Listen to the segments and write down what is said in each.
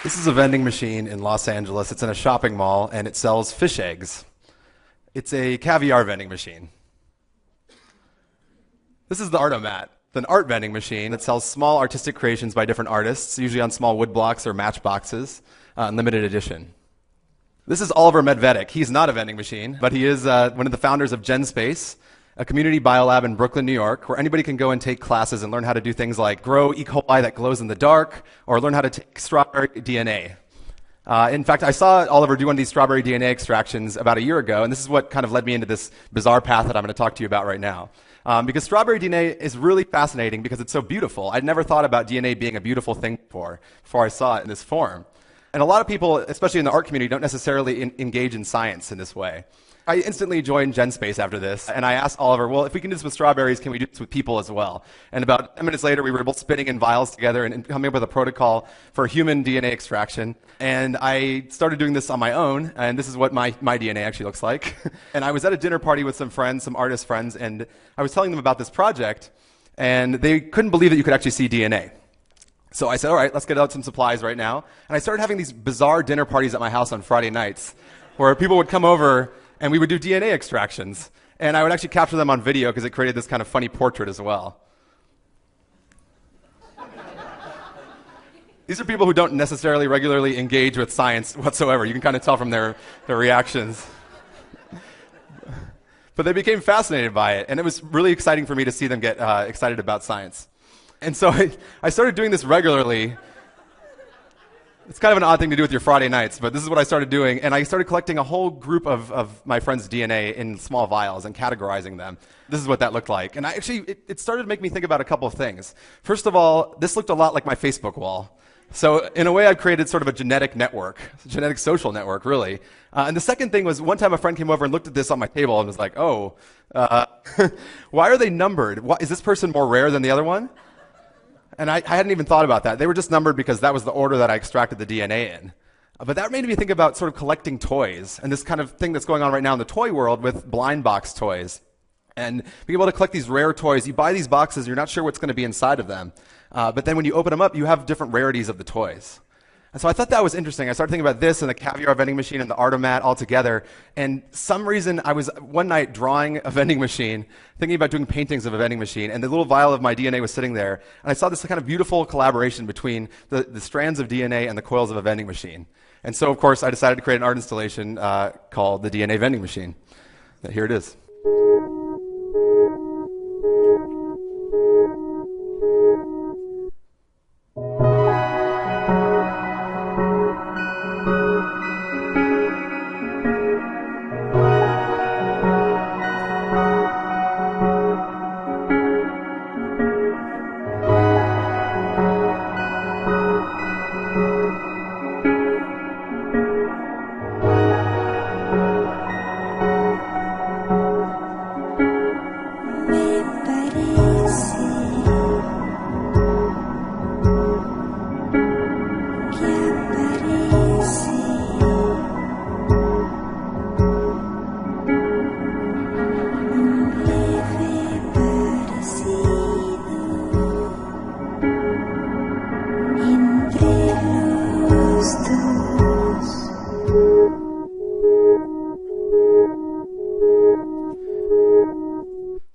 This is a vending machine in Los Angeles. It's in a shopping mall, and it sells fish eggs. It's a caviar vending machine. This is the Artomat, an art vending machine that sells small artistic creations by different artists, usually on small wood blocks or matchboxes, limited edition. This is Oliver Medvedik. He's not a vending machine, but he is one of the founders of GenSpace, a community biolab in Brooklyn, New York, where anybody can go and take classes and learn how to do things like grow E. coli that glows in the dark, or learn how to take strawberry DNA. In fact, I saw Oliver do one of these strawberry DNA extractions about a year ago, and this is what kind of led me into this bizarre path that I'm going to talk to you about right now. Because strawberry DNA is really fascinating because it's so beautiful. I'd never thought about DNA being a beautiful thing before I saw it in this form. And a lot of people, especially in the art community, don't necessarily engage in science in this way. I instantly joined GenSpace after this, and I asked Oliver, well, if we can do this with strawberries, can we do this with people as well? And about 10 minutes later, we were both spinning in vials together and coming up with a protocol for human DNA extraction. And I started doing this on my own, and this is what my DNA actually looks like. And I was at a dinner party with some friends, some artist friends, and I was telling them about this project, and they couldn't believe that you could actually see DNA. So I said, all right, let's get out some supplies right now. And I started having these bizarre dinner parties at my house on Friday nights, where people would come over and we would do DNA extractions. And I would actually capture them on video because it created this kind of funny portrait as well. These are people who don't necessarily regularly engage with science whatsoever. You can kind of tell from their reactions. But they became fascinated by it, and it was really exciting for me to see them get excited about science. And so I started doing this regularly. It's kind of an odd thing to do with your Friday nights, but this is what I started doing. And I started collecting a whole group of my friends' DNA in small vials and categorizing them. This is what that looked like. And it started to make me think about a couple of things. First of all, this looked a lot like my Facebook wall. So in a way, I've created sort of a genetic network, a genetic social network, really. And the second thing was, one time a friend came over and looked at this on my table and was like, oh, why are they numbered? Is this person more rare than the other one? And I hadn't even thought about that. They were just numbered because that was the order that I extracted the DNA in. But that made me think about sort of collecting toys and this kind of thing that's going on right now in the toy world with blind box toys. And being able to collect these rare toys, you buy these boxes, you're not sure what's going to be inside of them. But then when you open them up, you have different rarities of the toys. And so I thought that was interesting. I started thinking about this and the caviar vending machine and the Artomat all together. And some reason I was one night drawing a vending machine, thinking about doing paintings of a vending machine, and the little vial of my DNA was sitting there. And I saw this kind of beautiful collaboration between the strands of DNA and the coils of a vending machine. And so, of course, I decided to create an art installation called the DNA vending machine. Here it is.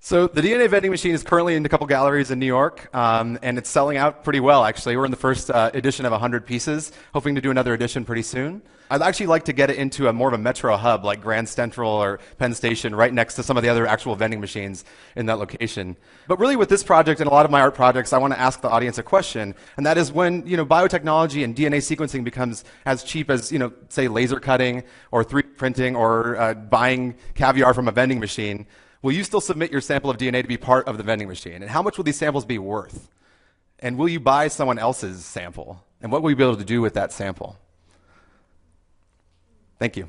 So the DNA vending machine is currently in a couple galleries in New York, and it's selling out pretty well, actually. We're in the first edition of 100 pieces, hoping to do another edition pretty soon. I'd actually like to get it into more of a metro hub like Grand Central or Penn Station, right next to some of the other actual vending machines in that location. But really with this project and a lot of my art projects, I want to ask the audience a question, and that is when biotechnology and DNA sequencing becomes as cheap as say laser cutting or 3D printing or buying caviar from a vending machine, will you still submit your sample of DNA to be part of the vending machine? And how much will these samples be worth? And will you buy someone else's sample? And what will you be able to do with that sample? Thank you.